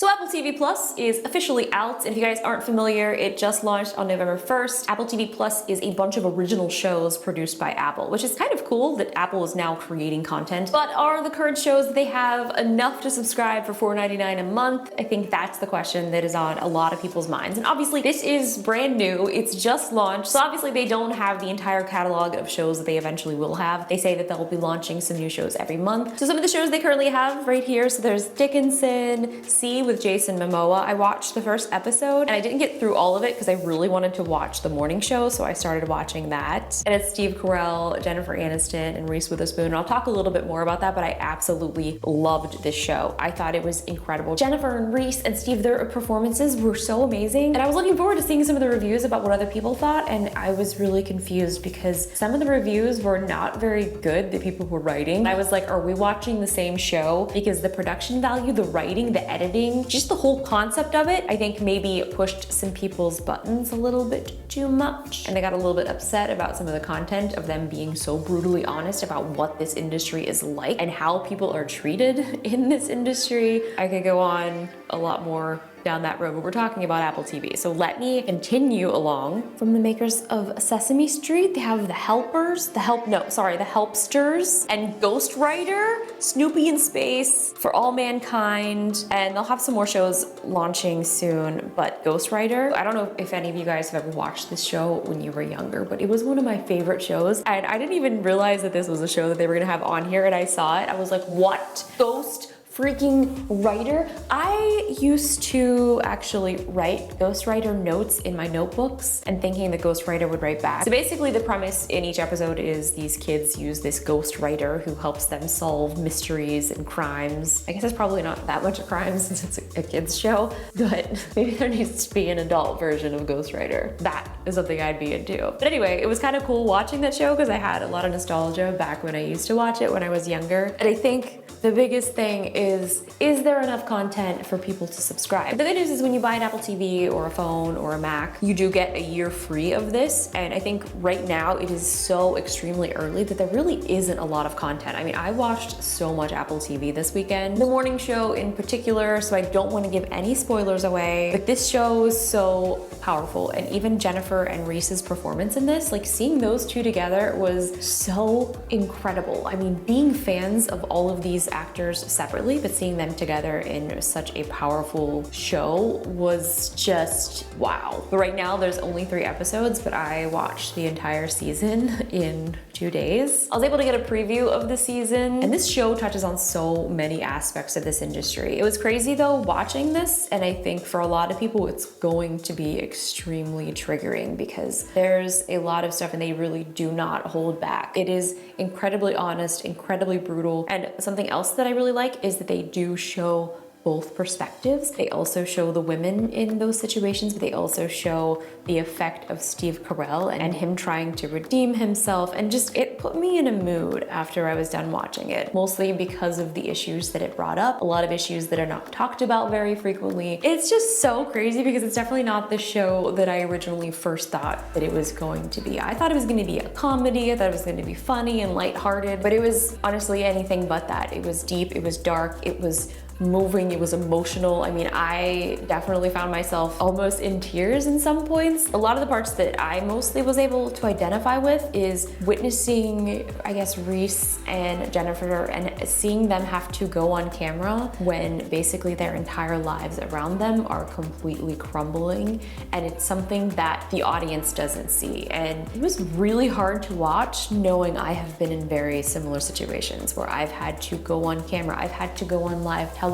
So Apple TV Plus is officially out. If you guys aren't familiar, it just launched on November 1st. Apple TV Plus is a bunch of original shows produced by Apple, which is kind of cool that Apple is now creating content. But are the current shows that they have enough to subscribe for $4.99 a month? I think that's the question that is on a lot of people's minds. And obviously this is brand new. It's just launched. So obviously they don't have the entire catalog of shows that they eventually will have. They say that they'll be launching some new shows every month. So some of the shows they currently have right here. So there's Dickinson, See with Jason Momoa. I watched the first episode and I didn't get through all of it because I really wanted to watch the morning show, so I started watching that. And it's Steve Carell, Jennifer Aniston, and Reese Witherspoon. And I'll talk a little bit more about that, but I absolutely loved this show. I thought it was incredible. Jennifer and Reese and Steve, their performances were so amazing. And I was looking forward to seeing some of the reviews about what other people thought, and I was really confused because some of the reviews were not very good that people were writing. I was like, are we watching the same show? Because the production value, the writing, the editing, just the whole concept of it, I think maybe pushed some people's buttons a little bit too much. And they got a little bit upset about some of the content of them being so brutally honest about what this industry is like and how people are treated in this industry. I could go on a lot more down that road, but we're talking about Apple TV. So let me continue along. From the makers of Sesame Street, they have The Helpers, The Helpsters, and Ghostwriter, Snoopy in Space, For All Mankind, and they'll have some more shows launching soon, but Ghostwriter, I don't know if any of you guys have ever watched this show when you were younger, but it was one of my favorite shows, and I didn't even realize that this was a show that they were gonna have on here, and I saw it, I was like, what? Ghost freaking writer. I used to actually write ghostwriter notes in my notebooks and thinking the ghostwriter would write back. So basically the premise in each episode is these kids use this ghostwriter who helps them solve mysteries and crimes. I guess it's probably not that much of crime since it's a kid's show, but maybe there needs to be an adult version of Ghostwriter. That is something I'd be into. But anyway, it was kind of cool watching that show because I had a lot of nostalgia back when I used to watch it when I was younger. And I think the biggest thing is there enough content for people to subscribe? The good news is when you buy an Apple TV or a phone or a Mac, you do get a year free of this. And I think right now it is so extremely early that there really isn't a lot of content. I mean, I watched so much Apple TV this weekend, the morning show in particular, so I don't want to give any spoilers away, but this show is so powerful. And even Jennifer and Reese's performance in this, like seeing those two together was so incredible. I mean, being fans of all of these actors separately, but seeing them together in such a powerful show was just wow. But right now there's only 3 episodes, but I watched the entire season in 2 days. I was able to get a preview of the season, and this show touches on so many aspects of this industry. It was crazy though watching this, and I think for a lot of people it's going to be extremely triggering because there's a lot of stuff and they really do not hold back. It is incredibly honest, incredibly brutal, and something else that I really like is that they do show both perspectives. They also show the women in those situations, but they also show the effect of Steve Carell and him trying to redeem himself, and just it put me in a mood after I was done watching it, mostly because of the issues that it brought up, a lot of issues that are not talked about very frequently. It's just so crazy because it's definitely not the show that I originally first thought that it was going to be. I thought it was going to be a comedy, I thought it was going to be funny and lighthearted, but it was honestly anything but that. It was deep, it was dark, it was moving, it was emotional. I mean, I definitely found myself almost in tears in some points. A lot of the parts that I mostly was able to identify with is witnessing, I guess, Reese and Jennifer and seeing them have to go on camera when basically their entire lives around them are completely crumbling, and it's something that the audience doesn't see. And it was really hard to watch knowing I have been in very similar situations where I've had to go on camera, I've had to go on live television,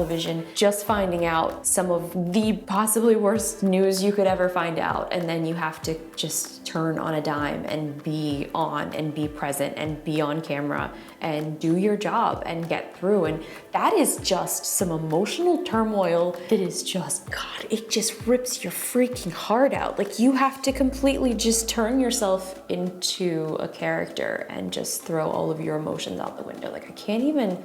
just finding out some of the possibly worst news you could ever find out, and then you have to just turn on a dime and be on and be present and be on camera and do your job and get through. And that is just some emotional turmoil that is just, God, it just rips your freaking heart out. Like you have to completely just turn yourself into a character and just throw all of your emotions out the window. Like I can't even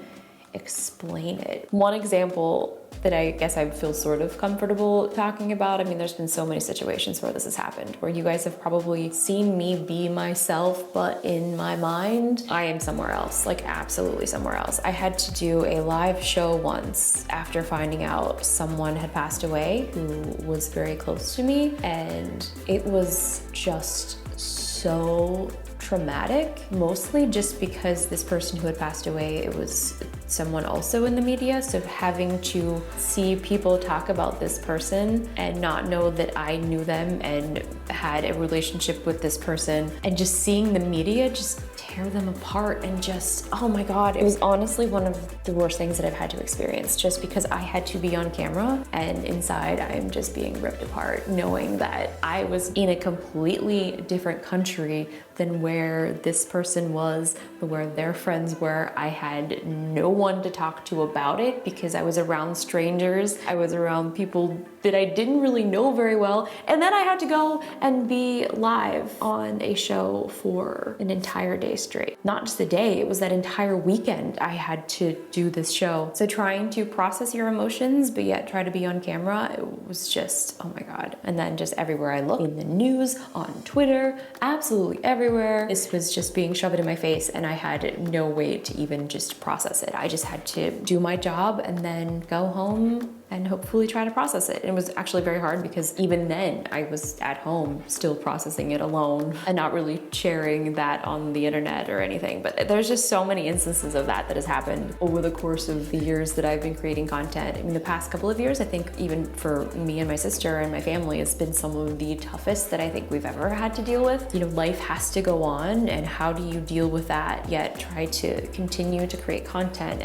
explain it. One example that I guess I feel sort of comfortable talking about. I mean, there's been so many situations where this has happened, where you guys have probably seen me be myself, but in my mind, I am somewhere else, like absolutely somewhere else. I had to do a live show once after finding out someone had passed away who was very close to me, and it was just so traumatic, mostly just because this person who had passed away, it was someone also in the media. So having to see people talk about this person and not know that I knew them and had a relationship with this person, and just seeing the media just tear them apart, and just, oh my God, it was honestly one of the worst things that I've had to experience, just because I had to be on camera and inside I'm just being ripped apart, knowing that I was in a completely different country than where this person was, where their friends were. I had no one to talk to about it because I was around strangers. I was around people that I didn't really know very well. And then I had to go and be live on a show for an entire day straight. Not just a day, it was that entire weekend I had to do this show. So trying to process your emotions, but yet try to be on camera, it was just, oh my God. And then just everywhere I looked, in the news, on Twitter, absolutely everywhere, this was just being shoved in my face, and I had no way to even just process it. I just had to do my job and then go home and hopefully try to process it. And it was actually very hard because even then I was at home still processing it alone and not really sharing that on the internet or anything. But there's just so many instances of that has happened over the course of the years that I've been creating content. I mean, the past couple of years, I think even for me and my sister and my family, it's been some of the toughest that I think we've ever had to deal with. You know, life has to go on, and how do you deal with that yet try to continue to create content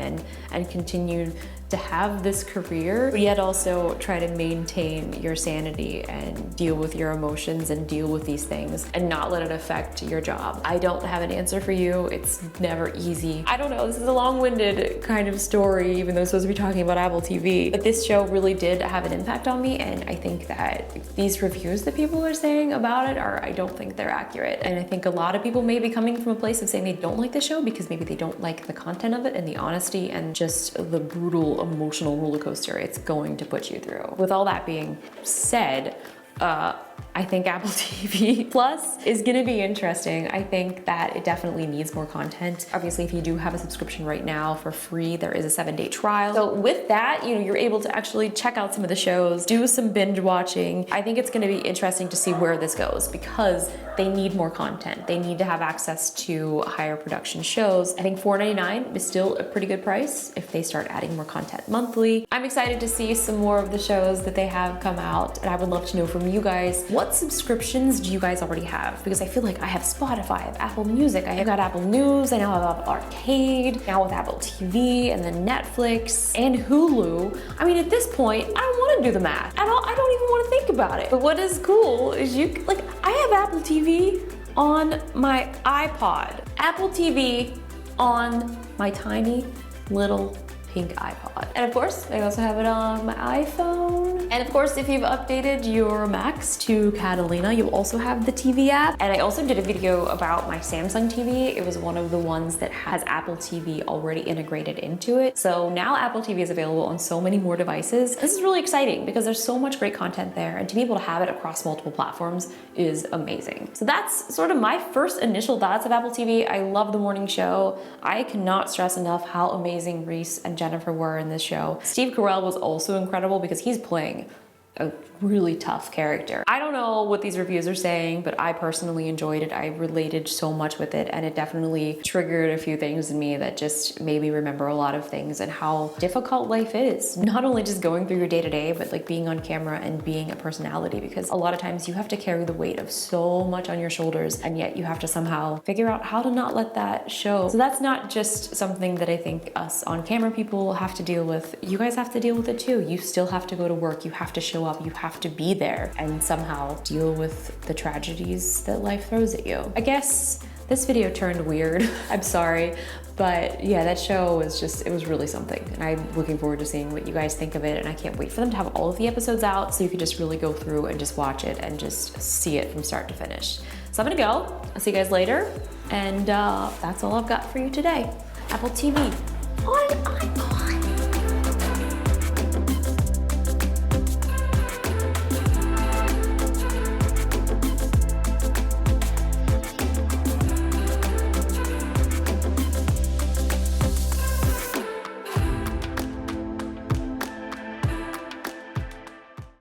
and continue to have this career, but yet also try to maintain your sanity and deal with your emotions and deal with these things and not let it affect your job. I don't have an answer for you. It's never easy. I don't know, this is a long-winded kind of story, even though I'm supposed to be talking about Apple TV, but this show really did have an impact on me, and I think that these reviews that people are saying about it I don't think they're accurate. And I think a lot of people may be coming from a place of saying they don't like the show because maybe they don't like the content of it and the honesty and just the brutal emotional roller coaster it's going to put you through. With all that being said, I think Apple TV Plus is gonna be interesting. I think that it definitely needs more content. Obviously, if you do have a subscription right now for free, there is a 7-day trial. So with that, you know, you're able to actually check out some of the shows, do some binge watching. I think it's gonna be interesting to see where this goes because they need more content. They need to have access to higher production shows. I think $4.99 is still a pretty good price if they start adding more content monthly. I'm excited to see some more of the shows that they have come out, and I would love to know from you guys, what subscriptions do you guys already have? Because I feel like I have Spotify, I have Apple Music, I have got Apple News, I now have Apple Arcade, now with Apple TV, and then Netflix, and Hulu. I mean, at this point, I don't want to do the math at all. I don't even want to think about it. But what is cool is I have Apple TV on my iPod, Apple TV on my tiny little pink iPod. And of course, I also have it on my iPhone. And of course, if you've updated your Macs to Catalina, you'll also have the TV app. And I also did a video about my Samsung TV. It was one of the ones that has Apple TV already integrated into it. So now Apple TV is available on so many more devices. This is really exciting because there's so much great content there, and to be able to have it across multiple platforms is amazing. So that's sort of my first initial thoughts of Apple TV. I love the morning show. I cannot stress enough how amazing Reese and Jennifer were in this show. Steve Carell was also incredible because he's playing a really tough character. I don't know what these reviews are saying, but I personally enjoyed it. I related so much with it, and it definitely triggered a few things in me that just made me remember a lot of things and how difficult life is. Not only just going through your day-to-day, but like being on camera and being a personality, because a lot of times you have to carry the weight of so much on your shoulders, and yet you have to somehow figure out how to not let that show. So that's not just something that I think us on-camera people have to deal with. You guys have to deal with it too. You still have to go to work. You have to show up. You have to be there and somehow deal with the tragedies that life throws at you. I guess this video turned weird. I'm sorry, but yeah, that show was just, it was really something. And I'm looking forward to seeing what you guys think of it. And I can't wait for them to have all of the episodes out so you can just really go through and just watch it and just see it from start to finish. So I'm gonna go. I'll see you guys later. And that's all I've got for you today. Apple TV. on iPod.